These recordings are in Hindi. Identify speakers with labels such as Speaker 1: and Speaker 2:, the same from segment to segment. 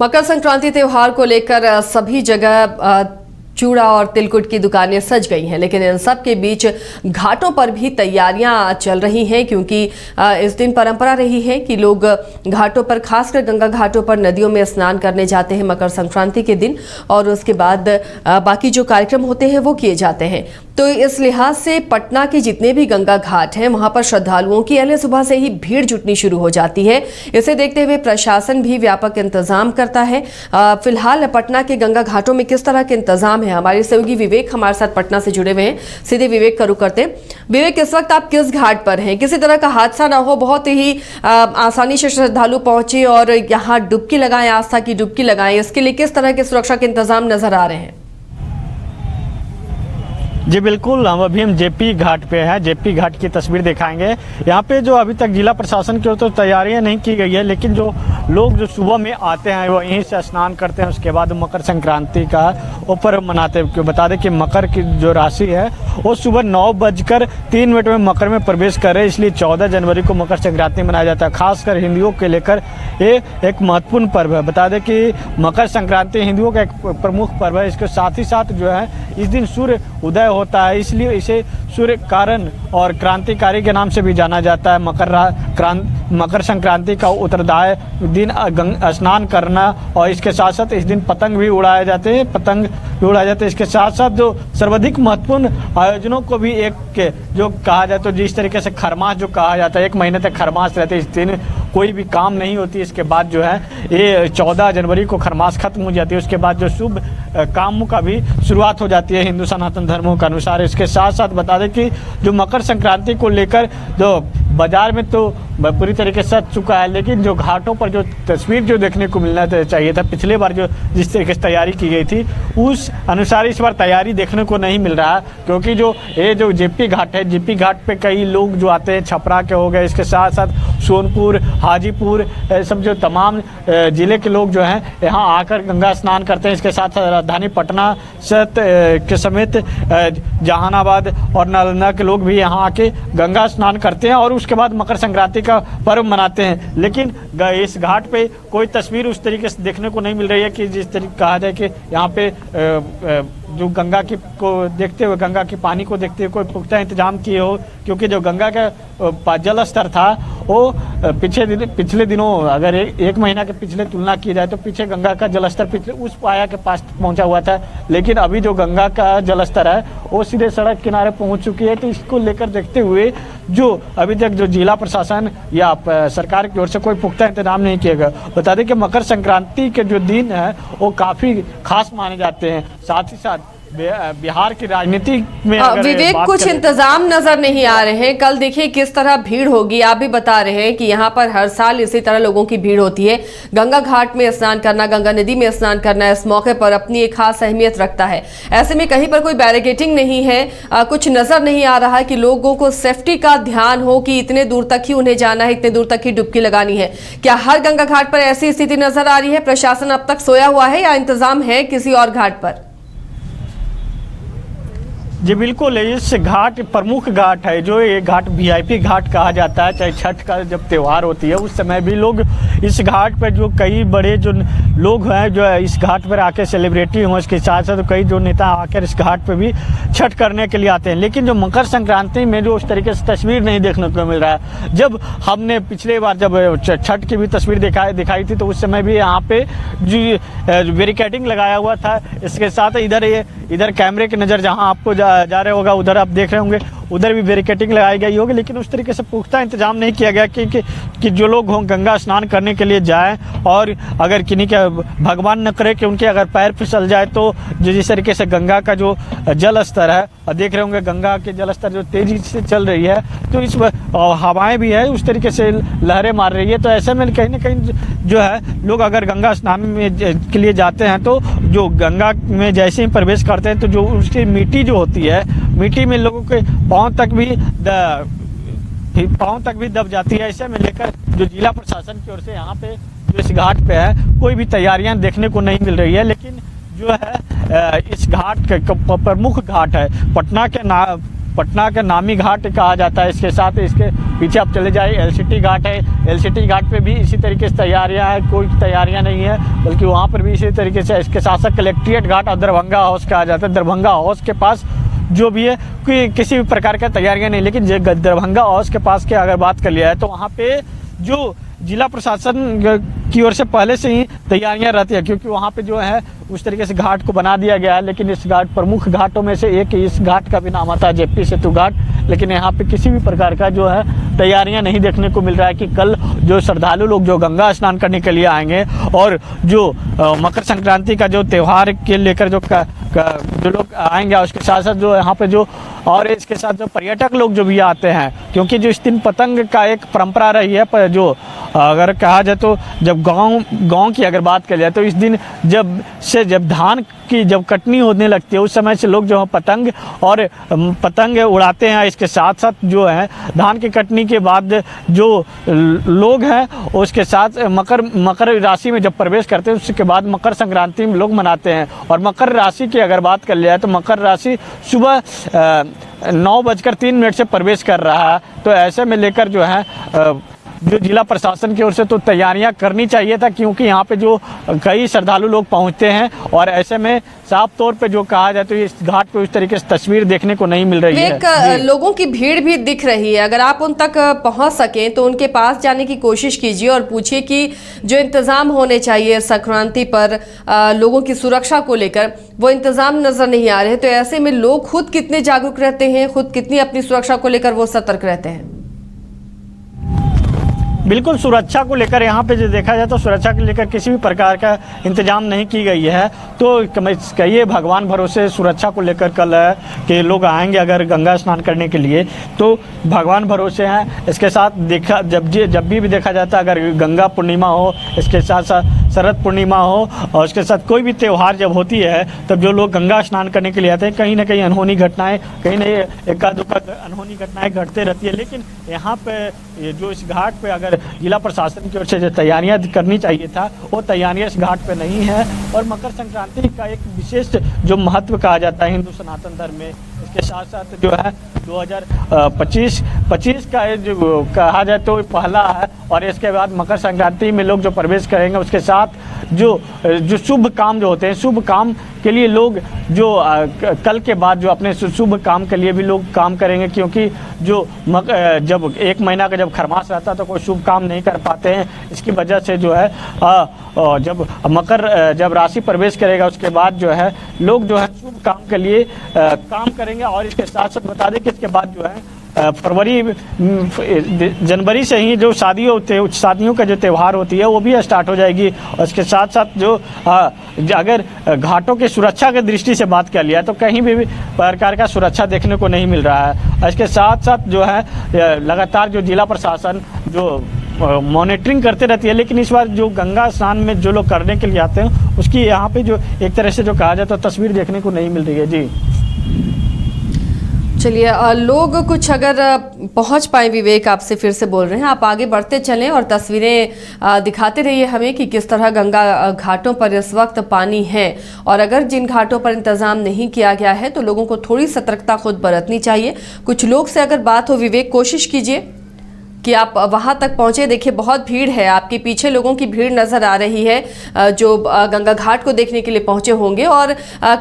Speaker 1: मकर संक्रांति त्योहार को लेकर सभी जगह चूड़ा और तिलकुट की दुकानें सज गई हैं, लेकिन इन सब के बीच घाटों पर भी तैयारियां चल रही हैं, क्योंकि इस दिन परंपरा रही है कि लोग घाटों पर, खासकर गंगा घाटों पर नदियों में स्नान करने जाते हैं मकर संक्रांति के दिन, और उसके बाद बाकी जो कार्यक्रम होते हैं वो किए जाते हैं। तो इस लिहाज से पटना के जितने भी गंगा घाट हैं वहां पर श्रद्धालुओं की अहले सुबह से ही भीड़ जुटनी शुरू हो जाती है। इसे देखते हुए प्रशासन भी व्यापक इंतजाम करता है। फिलहाल पटना के गंगा घाटों में किस तरह के इंतजाम है, हमारे सहयोगी विवेक हमारे साथ पटना से जुड़े हुए हैं। सीधे विवेक का रुख करते हैं। विवेक, इस वक्त आप किस घाट पर हैं? किसी तरह का हादसा ना हो, बहुत ही आसानी से श्रद्धालु पहुंचे और यहाँ डुबकी लगाएं, आस्था की डुबकी लगाएं, इसके लिए किस तरह के सुरक्षा के इंतजाम नजर आ रहे हैं?
Speaker 2: जी बिल्कुल, हम जेपी घाट पे हैं। जेपी घाट की तस्वीर दिखाएंगे। यहाँ पे जो अभी तक जिला प्रशासन की ओर तो तैयारियां नहीं की गई है, लेकिन जो लोग जो सुबह में आते हैं वो यहीं से स्नान करते हैं, उसके बाद मकर संक्रांति का वो पर्व मनाते हैं। क्यों बता दें कि मकर की जो राशि है वो सुबह 9:03 में मकर में प्रवेश कर रहे हैं, इसलिए 14 जनवरी को मकर संक्रांति मनाया जाता है। खासकर हिंदुओं के लेकर ये एक महत्वपूर्ण पर्व है। बता दें कि मकर संक्रांति हिंदुओं का एक प्रमुख पर्व है। इसके साथ ही साथ जो है इस दिन सूर्य उदय होता है, इसलिए इसे सूर्य कारण और क्रांतिकारी के नाम से भी जाना जाता है। मकर संक्रांति का उत्तरदाय दिन स्नान करना, और इसके साथ साथ इस दिन पतंग भी उड़ाए जाते हैं। इसके साथ साथ जो सर्वाधिक महत्वपूर्ण आयोजनों को भी एक जो कहा जाए तो जिस तरीके से खरमास जो कहा जाता है, 1 महीने तक खरमास रहते हैं। इस दिन कोई भी काम नहीं होती। इसके बाद जो है ये 14 जनवरी को खरमास खत्म हो जाती है। उसके बाद जो शुभ कामों का भी शुरुआत हो जाती है हिंदू सनातन धर्मों के अनुसार। इसके साथ साथ बता दें कि जो मकर संक्रांति को लेकर जो बाजार में तो पूरी तरीके से सज चुका है, लेकिन जो घाटों पर जो तस्वीर जो देखने को मिलना चाहिए था, पिछले बार जो जिस तरीके से तैयारी की गई थी उस अनुसार इस बार तैयारी देखने को नहीं मिल रहा, क्योंकि जो ये जो जेपी घाट है, जेपी घाट पे कई लोग जो आते हैं, छपरा के हो गए, इसके साथ साथ सोनपुर, हाजीपुर, सब जो तमाम ज़िले के लोग जो हैं यहाँ आकर गंगा स्नान करते हैं। इसके साथ साथ राजधानी पटना के समेत जहानाबाद और नालंदा के लोग भी यहाँ आके गंगा स्नान करते हैं और उसके बाद मकर संक्रांति का पर्व मनाते हैं। लेकिन इस घाट पे कोई तस्वीर उस तरीके से देखने को नहीं मिल रही है कि जिस तरीके कहा जाए कि यहाँ पे जो गंगा की को देखते हुए, गंगा के पानी को देखते हुए कोई पुख्ता इंतजाम किए हो, क्योंकि जो गंगा का जल स्तर था वो पिछले दिनों अगर एक महीना के पिछले तुलना की जाए तो पीछे गंगा का जल स्तर पिछले उस पाया के पास पहुंचा हुआ था, लेकिन अभी जो गंगा का जल स्तर है वो सीधे सड़क किनारे पहुंच चुकी है। तो इसको लेकर देखते हुए जो अभी तक जो जिला प्रशासन या सरकार की ओर से कोई पुख्ता इंतजाम नहीं किया गया। बता दें कि मकर संक्रांति के जो दिन है वो काफ़ी खास माने जाते हैं। साथ ही साथ बिहार की राजनीति में
Speaker 1: विवेक कुछ इंतजाम नजर नहीं आ रहे हैं। कल देखिए किस तरह भीड़ होगी। आप भी बता रहे हैं कि यहाँ पर हर साल इसी तरह लोगों की भीड़ होती है। गंगा घाट में स्नान करना, गंगा नदी में स्नान करना इस मौके पर अपनी एक खास अहमियत रखता है। ऐसे में कहीं पर कोई बैरिकेडिंग नहीं है, कुछ नजर नहीं आ रहा है कि लोगों को सेफ्टी का ध्यान हो कि इतने दूर तक ही उन्हें जाना है, इतने दूर तक ही डुबकी लगानी है। क्या हर गंगा घाट पर ऐसी स्थिति नजर आ रही है? प्रशासन अब तक सोया हुआ है या इंतजाम है किसी और घाट पर?
Speaker 2: जी बिल्कुल, इस घाट प्रमुख घाट है, जो ये घाट वीआईपी घाट कहा जाता है। चाहे छठ का जब त्यौहार होती है उस समय भी लोग इस घाट पर, जो कई बड़े जो लोग हैं जो इस घाट पर आके सेलिब्रिटी हों, इसके साथ साथ कई जो नेता आकर इस घाट पर भी छठ करने के लिए आते हैं। लेकिन जो मकर संक्रांति में जो उस तरीके से तस्वीर नहीं देखने को मिल रहा है। जब हमने पिछले बार जब छठ की भी तस्वीर दिखाई थी तो उस समय भी यहाँ पे जो बैरिकेडिंग लगाया हुआ था। इसके साथ इधर कैमरे की नज़र जहाँ आपको जा रहे होगा उधर आप देख रहे होंगे, उधर भी बैरिकेडिंग लगाई गई होगी, लेकिन उस तरीके से पुख्ता इंतजाम नहीं किया गया कि जो लोग हों गंगा स्नान करने के लिए जाएं और अगर किन्हीं के भगवान न करे कि उनके अगर पैर फिसल जाए तो जिस तरीके से गंगा का जो जल स्तर है, और देख रहे होंगे गंगा के जल स्तर जो तेज़ी से चल रही है, तो इस हवाएं भी है उस तरीके से लहरें मार रही है। तो ऐसे में कहीं ना कहीं जो है लोग अगर गंगा स्नान में के लिए जाते हैं तो जो गंगा में जैसे ही प्रवेश करते हैं तो जो उसकी मिट्टी जो होती है, मिट्टी में लोगों के पाँव तक भी दब जाती है। ऐसे में लेकर जो जिला प्रशासन की ओर से यहाँ पे जो इस घाट पे है कोई भी तैयारियां देखने को नहीं मिल रही है। लेकिन जो है इस घाट का प्रमुख घाट है, पटना के पटना का नामी घाट कहा जाता है। इसके साथ इसके पीछे आप चले जाए एलसीटी घाट है, एलसीटी घाट पे भी इसी तरीके से तैयारियां हैं, कोई तैयारियां नहीं है, बल्कि वहाँ पर भी इसी तरीके से। इसके साथ साथ कलेक्ट्रेट घाट और दरभंगा हाउस कहा जाता है। दरभंगा हाउस के पास जो भी है कोई किसी भी प्रकार का तैयारियां नहीं, लेकिन दरभंगा हाउस के पास की अगर बात कर लिया है तो वहाँ पे जो जिला प्रशासन की ओर से पहले से ही तैयारियां रहती है, क्योंकि वहाँ पे जो है उस तरीके से घाट को बना दिया गया है। लेकिन इस घाट प्रमुख घाटों में से एक इस घाट का भी नाम आता है जेपी सेतु घाट, लेकिन यहाँ पे किसी भी प्रकार का जो है तैयारियां नहीं देखने को मिल रहा है कि कल जो श्रद्धालु लोग जो गंगा स्नान करने के लिए आएंगे और जो मकर संक्रांति का जो त्यौहार के लेकर जो लोग आएंगे, उसके साथ साथ जो यहाँ पे जो और इसके साथ जो पर्यटक लोग जो भी आते हैं, क्योंकि जो इस दिन पतंग का एक परंपरा रही है, पर जो अगर कहा जाए तो जब गांव की अगर बात कर जाए तो इस दिन जब धान की जब कटनी होने लगती है उस समय से लोग जो है पतंग उड़ाते हैं। इसके साथ साथ जो है धान की कटनी के बाद जो लोग हैं उसके साथ मकर राशि में जब प्रवेश करते हैं उसके बाद मकर संक्रांति में लोग मनाते हैं। और मकर राशि की अगर बात कर लिया तो मकर राशि सुबह 9:03 से प्रवेश कर रहा है। तो ऐसे में लेकर जो है जो जिला प्रशासन की ओर से तो तैयारियां करनी चाहिए था, क्योंकि यहाँ पे जो कई श्रद्धालु लोग पहुँचते हैं और ऐसे में साफ तौर पे जो कहा जाए तो इस घाट पे उस तरीके से तस्वीर देखने को नहीं मिल रही है।
Speaker 1: लोगों की भीड़ भी दिख रही है, अगर आप उन तक पहुंच सकें तो उनके पास जाने की कोशिश कीजिए और पूछिए कि जो इंतजाम होने चाहिए संक्रांति पर लोगों की सुरक्षा को लेकर वो इंतजाम नजर नहीं आ रहे। तो ऐसे में लोग खुद कितने जागरूक रहते हैं, खुद कितनी अपनी सुरक्षा को लेकर वो सतर्क रहते हैं?
Speaker 2: बिल्कुल, सुरक्षा को लेकर यहाँ पे जो देखा जाए तो सुरक्षा को लेकर किसी भी प्रकार का इंतजाम नहीं की गई है। तो कहिए भगवान भरोसे सुरक्षा को लेकर कल है कि लोग आएंगे अगर गंगा स्नान करने के लिए तो भगवान भरोसे हैं। इसके साथ देखा जब भी देखा जाता है अगर गंगा पूर्णिमा हो, इसके साथ साथ शरद पूर्णिमा हो और उसके साथ कोई भी त्यौहार जब होती है तब जो लोग गंगा स्नान करने के लिए आते हैं कहीं ना कहीं अनहोनी घटनाएं, कहीं ना एकाध अनहोनी घटनाएं घटते रहती है। लेकिन यहाँ पे जो इस घाट पे अगर जिला प्रशासन की ओर से जो तैयारियां करनी चाहिए था वो तैयारियां इस घाट पे नहीं है। और मकर संक्रांति का एक विशेष जो महत्व कहा जाता है हिंदू सनातन धर्म में, इसके साथ साथ जो है 2025 का जो कहा जाए तो पहला है। और इसके बाद मकर संक्रांति में लोग जो प्रवेश करेंगे उसके साथ जो शुभ काम जो होते हैं, शुभ काम के लिए लोग जो कल के बाद जो अपने शुभ काम के लिए भी लोग काम करेंगे, क्योंकि जो जब 1 महीना का जब खरमास रहता है तो कोई शुभ काम नहीं कर पाते हैं। इसकी वजह से जो है जब राशि प्रवेश करेगा उसके बाद जो है लोग जो है शुभ काम के लिए काम करेंगे। और इसके साथ साथ बता दें कि इसके बाद जो है जनवरी से ही जो शादियों का जो त्यौहार होती है वो भी स्टार्ट हो जाएगी। और इसके साथ साथ जो अगर घाटों की सुरक्षा की दृष्टि से बात कर लिया तो कहीं भी प्रकार का सुरक्षा देखने को नहीं मिल रहा है। इसके साथ साथ जो है लगातार जो जिला प्रशासन जो मॉनिटरिंग करते रहती है, लेकिन इस बार जो गंगा स्नान में जो लोग करने के लिए आते हैं उसकी यहाँ पे जो एक तरह से जो कहा जाए तो तस्वीर देखने को नहीं मिल रही है। जी
Speaker 1: चलिए, लोग कुछ अगर पहुंच पाए, विवेक आपसे फिर से बोल रहे हैं, आप आगे बढ़ते चलें और तस्वीरें दिखाते रहिए हमें कि किस तरह गंगा घाटों पर इस वक्त पानी है। और अगर जिन घाटों पर इंतजाम नहीं किया गया है तो लोगों को थोड़ी सतर्कता खुद बरतनी चाहिए। कुछ लोग से अगर बात हो, विवेक कोशिश कीजिए कि आप वहां तक पहुंचे। देखिए बहुत भीड़ है, आपके पीछे लोगों की भीड़ नजर आ रही है जो गंगा घाट को देखने के लिए पहुंचे होंगे। और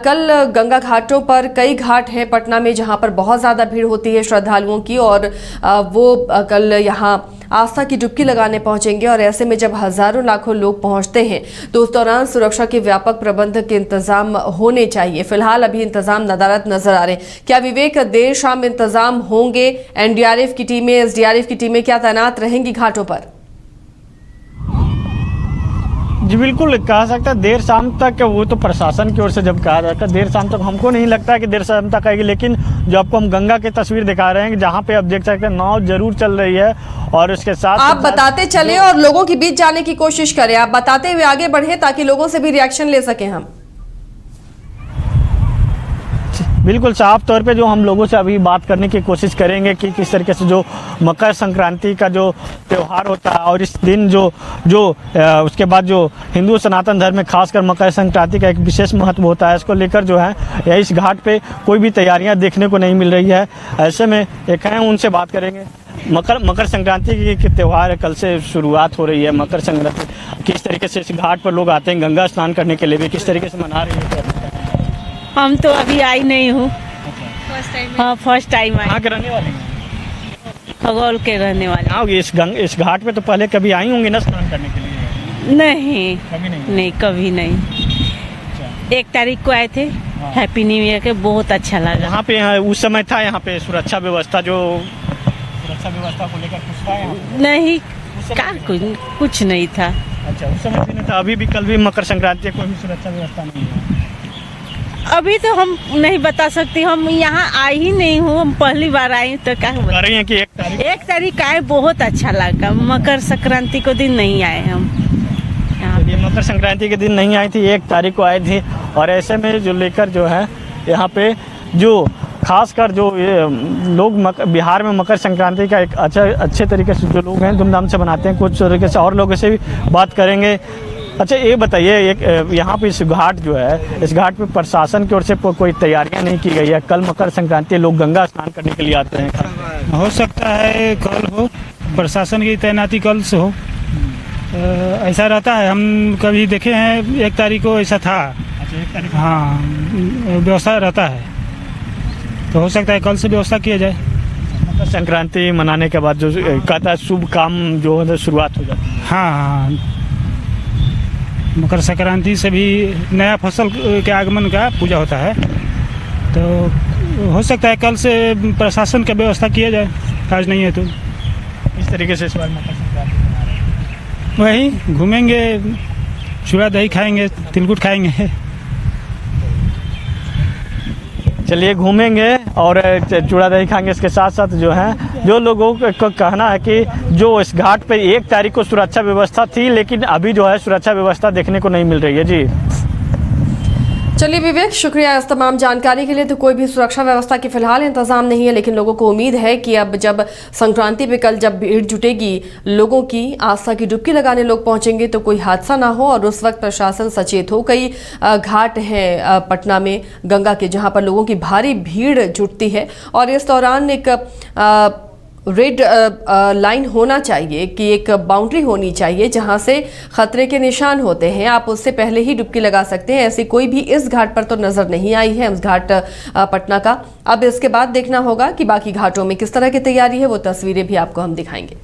Speaker 1: कल गंगा घाटों पर कई घाट हैं पटना में जहां पर बहुत ज़्यादा भीड़ होती है श्रद्धालुओं की, और वो कल यहाँ आस्था की डुबकी लगाने पहुंचेंगे। और ऐसे में जब हजारों लाखों लोग पहुंचते हैं तो उस दौरान सुरक्षा के व्यापक प्रबंध के इंतजाम होने चाहिए। फिलहाल अभी इंतजाम नदारद नजर आ रहे हैं। क्या विवेक देर शाम इंतजाम होंगे? एनडीआरएफ की टीमें, एसडीआरएफ की टीमें क्या तैनात रहेंगी घाटों पर?
Speaker 2: जी बिल्कुल, कहा सकता है देर शाम तक, वो तो प्रशासन की ओर से जब कहा जाता है देर शाम तक, हमको नहीं लगता है कि देर शाम तक आएगी। लेकिन जो आपको हम गंगा की तस्वीर दिखा रहे हैं जहाँ पे आप देख सकते हैं नाव जरूर चल रही है। और उसके साथ
Speaker 1: आप बताते चले और लोगों के बीच जाने की कोशिश करें, आप बताते हुए आगे बढ़े ताकि लोगों से भी रिएक्शन ले सकें हम।
Speaker 2: बिल्कुल साफ तौर पे जो हम लोगों से अभी बात करने की कोशिश करेंगे कि किस तरीके से जो मकर संक्रांति का जो त्यौहार होता है और इस दिन उसके बाद जो हिंदू सनातन धर्म में खासकर मकर संक्रांति का एक विशेष महत्व होता है, इसको लेकर जो है इस घाट पे कोई भी तैयारियां देखने को नहीं मिल रही है। ऐसे में एक हैं, उनसे बात करेंगे। मकर संक्रांति की त्यौहार कल से शुरुआत हो रही है। मकर संक्रांति किस तरीके से इस घाट पर लोग आते हैं गंगा स्नान करने के लिए भी, किस तरीके से मना रही है?
Speaker 3: हम तो अभी आई नहीं हूँ, हाँ फर्स्ट टाइम आई।
Speaker 2: कहाँ के रहने वाले हैं?
Speaker 3: खगोल के रहने वाले।
Speaker 2: आओगे इस घाट पे तो पहले कभी आई होंगी ना स्नान करने के लिए?
Speaker 3: नहीं
Speaker 2: कभी नहीं?
Speaker 3: नहीं कभी नहीं। 1 तारीख को आए थे, हैप्पी न्यू ईयर के, बहुत अच्छा लगा।
Speaker 2: यहाँ पे उस समय था यहाँ पे सुरक्षा व्यवस्था को लेकर कुछ था यहाँ पे?
Speaker 3: नहीं कुछ नहीं था।
Speaker 2: अच्छा, उस समय भी नहीं था। अभी भी कल भी मकर संक्रांति है, कोई भी सुरक्षा व्यवस्था नहीं है?
Speaker 3: अभी तो हम नहीं बता सकती, हम यहाँ आई ही नहीं हूँ, हम पहली बार आई तो क्या
Speaker 2: कह रही हैं कि
Speaker 3: 1 तारीख आए, बहुत अच्छा लगा। मकर संक्रांति को दिन नहीं आए हम यहाँ।
Speaker 2: ये मकर संक्रांति के दिन नहीं आई थी, 1 तारीख को आई थी। और ऐसे में जो लेकर जो है यहाँ पे जो खासकर जो ये लोग बिहार में मकर संक्रांति का एक अच्छे तरीके से जो लोग हैं धूमधाम से मनाते हैं। कुछ तरीके से और लोगों से भी बात करेंगे। अच्छा, ये बताइए, एक यहाँ पे इस घाट जो है, इस घाट पे प्रशासन की ओर से कोई तैयारियां नहीं की गई है? कल मकर संक्रांति, लोग गंगा स्नान करने के लिए आते हैं।
Speaker 4: हो सकता है कल हो, प्रशासन की तैनाती कल से हो, ऐसा रहता है। हम कभी देखे हैं 1 तारीख को ऐसा था।
Speaker 2: अच्छा, 1 तारीख?
Speaker 4: हाँ, व्यवस्था रहता है, तो हो सकता है कल से व्यवस्था किया जाए।
Speaker 2: मकर संक्रांति मनाने के बाद जो कहता है शुभ काम जो है शुरुआत हो जाती है।
Speaker 4: हाँ, मकर संक्रांति से भी नया फसल के आगमन का पूजा होता है, तो हो सकता है कल से प्रशासन का व्यवस्था किया जाए, आज नहीं है तो।
Speaker 2: इस तरीके से इस बार मकर संक्रांति मना रहे हैं।
Speaker 4: वही घूमेंगे, चूड़ा दही खाएंगे, तिलकुट खाएंगे।
Speaker 2: चलिए घूमेंगे और चूड़ा दही खाएंगे। इसके साथ साथ जो है जो लोगों को कहना है कि जो इस घाट पे 1 तारीख को सुरक्षा व्यवस्था थी, लेकिन अभी जो है सुरक्षा व्यवस्था देखने को नहीं मिल रही है। जी
Speaker 1: चलिए विवेक, शुक्रिया इस तमाम जानकारी के लिए। तो कोई भी सुरक्षा व्यवस्था की फिलहाल इंतजाम नहीं है, लेकिन लोगों को उम्मीद है कि अब जब संक्रांति पे कल जब भीड़ जुटेगी, लोगों की आस्था की डुबकी लगाने लोग पहुंचेंगे, तो कोई हादसा ना हो और उस वक्त प्रशासन सचेत हो। कई घाट हैं पटना में गंगा के, जहां पर लोगों की भारी भीड़ जुटती है और इस दौरान एक रेड लाइन होना चाहिए कि एक बाउंड्री होनी चाहिए जहां से खतरे के निशान होते हैं, आप उससे पहले ही डुबकी लगा सकते हैं। ऐसी कोई भी इस घाट पर तो नजर नहीं आई है, इस घाट पटना का। अब इसके बाद देखना होगा कि बाकी घाटों में किस तरह की तैयारी है, वो तस्वीरें भी आपको हम दिखाएंगे।